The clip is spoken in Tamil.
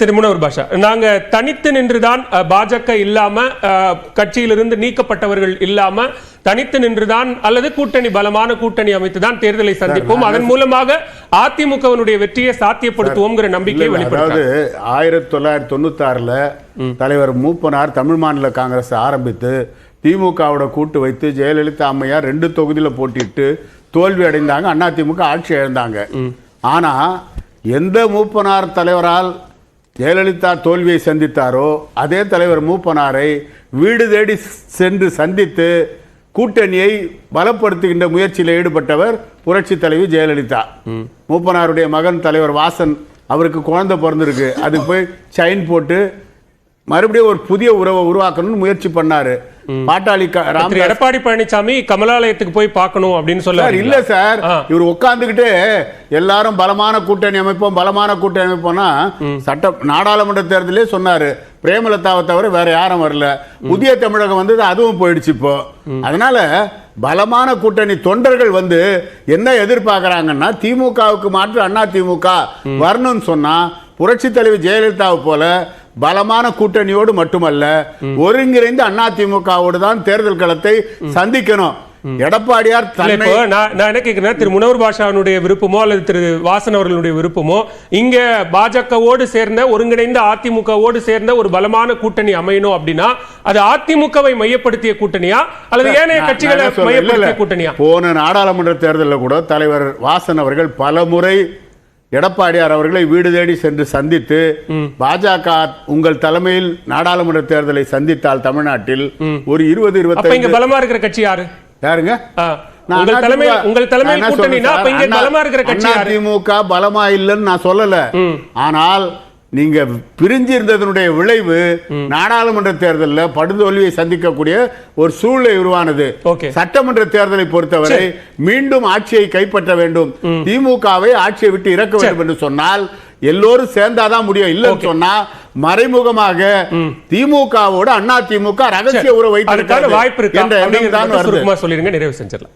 திரு முனவர் பாஷா, நாங்க தனித்து நின்றுதான் பாஜக இல்லாம கட்சியிலிருந்து நீக்கப்பட்டவர்கள் இல்லாம தனித்து நின்றுதான் அல்லது கூட்டணி பலமான கூட்டணி அமைத்துதான் தேர்தலை சந்திப்போம், அதன் மூலமாக அதிமுகவினுடைய வெற்றியை சாத்தியப்படுத்துவோம்ங்கிற நம்பிக்கை வெளிப்படுது. 1996 தலைவர் மூப்பனார் தமிழ் மாநில காங்கிரஸ் ஆரம்பித்து திமுகவோட கூட்டு வைத்து ஜெயலலிதா அம்மையார் 2 தொகுதியில போட்டிட்டு தோல்வி அடைந்தாங்க. அதிமுக ஆட்சி இழந்தாங்க. ஆனா எந்த மூப்பனார் தலைவரால் ஜெயலலிதா தோல்வியை சந்தித்தாரோ அதே தலைவர் மூப்பனாரை வீடு தேடி சென்று சந்தித்து கூட்டணியை பலப்படுத்துகின்ற முயற்சியில் ஈடுபட்டவர் புரட்சி தலைவி ஜெயலலிதா. மூப்பனாருடைய மகன் தலைவர் வாசன், அவருக்கு குழந்தை பிறந்திருக்கு, அதுக்கு போய் செயின் போட்டு மறுபடியும் ஒரு புதிய உறவை உருவாக்கணும்னு முயற்சி பண்ணாரு. பாட்டாளி எடப்பாடி பழனிசாமி கமலாலயத்துக்கு போய் பார்க்கணும் அப்படின்னு சொல்ல இல்ல சார், இவர் உட்கார்ந்துகிட்டு எல்லாரும் பலமான கூட்டணி அமைப்போம் பலமான கூட்டணி அமைப்போம்னா சட்ட நாடாளுமன்ற தேர்தலே சொன்னாரு. பிரேமலதாவை தவிர வேற யாரும் வரல. புதிய தமிழகம் வந்தது, அதுவும் போயிடுச்சு இப்போ. அதனால பலமான கூட்டணி தொண்டர்கள் வந்து என்ன எதிர்பார்க்கறாங்கன்னா திமுகவுக்கு மாற்று அண்ணா திமுக வரணும்னு சொன்னா புரட்சி தலைவி ஜெயலலிதாவை போல பலமான கூட்டணியோடு மட்டுமல்ல ஒருங்கிணைந்து அதிமுகவோடு தான் தேர்தல் களத்தை சந்திக்கணும். எடப்பாடியார் நான் என்ன கேட்கிறேன், திரு முனவர் பாஷாவுடைய விருப்பமோ அல்லது திரு வாசன் அவர்களுடைய விருப்பமோ இங்க பாஜகவோடு சேர்ந்த ஒருங்கிணைந்த அதிமுகவோடு சேர்ந்த ஒரு பலமான கூட்டணி அமையணும் அப்படின்னா அது அதிமுகவை மையப்படுத்திய கூட்டணியா அல்லது ஏனைய கட்சிகளை மையப்படுத்திய கூட்டணியா? போன நாடாளுமன்ற தேர்தலில் கூட தலைவர் வாசன் அவர்கள் பலமுறை எடப்பாடியார் அவர்களை வீடு தேடி சென்று சந்தித்து பாஜக உங்கள் தலைமையில் நாடாளுமன்ற தேர்தலை சந்தித்தால் தமிழ்நாட்டில் ஒரு 20-25 பலமா இருக்கிற கட்சி யாருங்க? அதிமுக பலமா இல்லைன்னு நான் சொல்லல. ஆனால் நீங்க பிரிஞ்சிருந்ததனுடைய விளைவு நாடாளுமன்ற தேர்தலில் படுதோல்வியை சந்திக்கக்கூடிய ஒரு சூழ்நிலை உருவானது. சட்டமன்ற தேர்தலை பொறுத்தவரை மீண்டும் ஆட்சியை கைப்பற்ற வேண்டும், திமுகவை ஆட்சியை விட்டு இறக்க வேண்டும் என்று சொன்னால் எல்லோரும் சேர்ந்தாதான் முடியும். இல்லைன்னு சொன்னா மறைமுகமாக திமுகவோடு அண்ணா திமுக ரகசிய உறவு வைத்திருக்க வாய்ப்பு இருக்கு. நிறைவு செஞ்சிடலாம்.